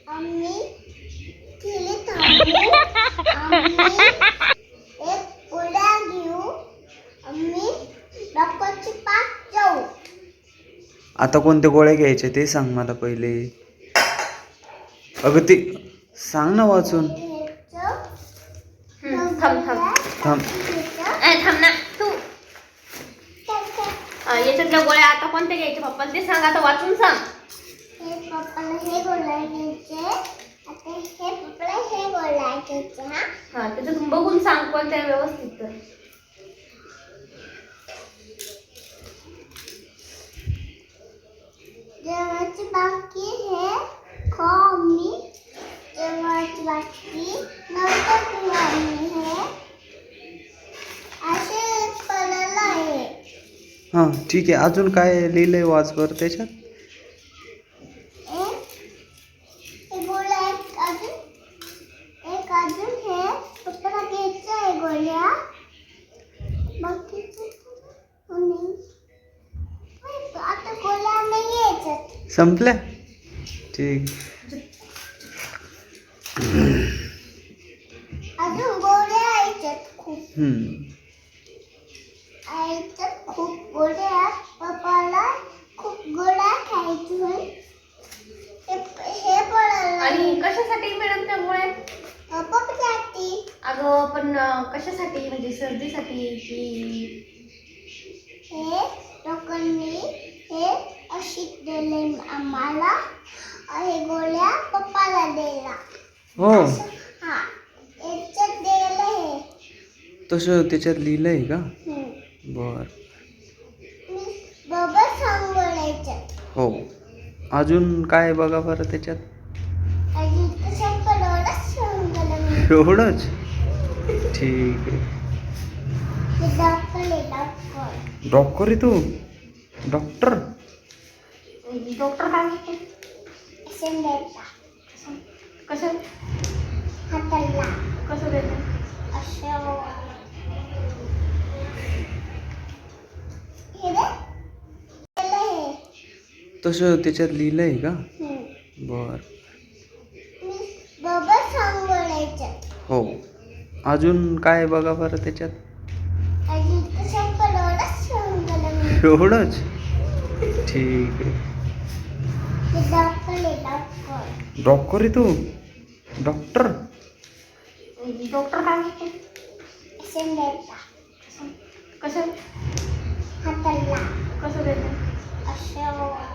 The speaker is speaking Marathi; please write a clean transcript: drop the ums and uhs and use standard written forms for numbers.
आम्ही केले थांबू. आम्ही एक उड्या घेऊ. आम्ही डॉक्टरची पाठ जाऊ. आता कोणते गोळ्या घ्यायचे ते सांग मला पहिले. अगं ते सांग ना वाचून. थांब थांब थांब. थांब ना तू. याच्यातल्या गोळ्या आता कोणत्या घ्यायच्या पप्पा ते सांग, आता वाचून सांग. हे पप्पाला हे गोळ्या घ्यायचे. आता हे पप्पाला हे गोळ्या घ्यायचे. हा त्याच्यातून बघून सांग कोणत्या व्यवस्थित तर. जेवायची बाकी हे खाऊ मी. जेवायची बाकी नंतर पिऊ आम्ही. हे असे पडायला आहे. हां ठीक आहे. अजून काय लिहिलंय वाच बरं त्याच्यात. हे गोळ्या एक अजून हे पप्पाला घ्यायचं आहे गोळ्या. बाकीचे आता गोळ्या नाही यायच्यात. संपल्या. ठीक. अजून गोळ्या यायच्यात खूप. यायच्यात खूप गोळ्या. पप्पाला खूप गोळ्या खायची होय. हे पडायला आणि कशासाठी मॅडम त्या गोळ्या. पप्पासाठी. अगं पण कशासाठी म्हणजे सर्दीसाठी की. हे डॉक्टरनी हे अशी दिले आम्हाला. हे गोळ्या पप्पाला द्यायला. हो हा याच्यात द्यायला हे. तसं त्याच्यात लिहिलंय का. बर. बाबा सांग बोलायचं. हो. अजून काय बघा बरं त्याच्यात. अजून तसं पडवलंच सांगलं मी. एवढंच. ठीक आहे. हे डॉक्टर आहे डॉक्टर. डॉक्टर आहे तू. डॉक्टर. डॉक्टर काय म्हणते. असं द्यायचा. कसं हाताला कसं देते. असं हे दे. त्याला हे. तसं त्याच्यात लिहिलंय का. बर. बाबा सांग बोलायचं. हो. अजून काय बघा बरं त्याच्यात. अजून तसं पडवलंच सांगलं मी. एवढंच. ठीक आहे. हे डॉक्टर आहे डॉक्टर. डॉक्टर आहे तू. डॉक्टर. डॉक्टर काय म्हणते. असं द्यायचा. कसं हाताला कसं देते. असं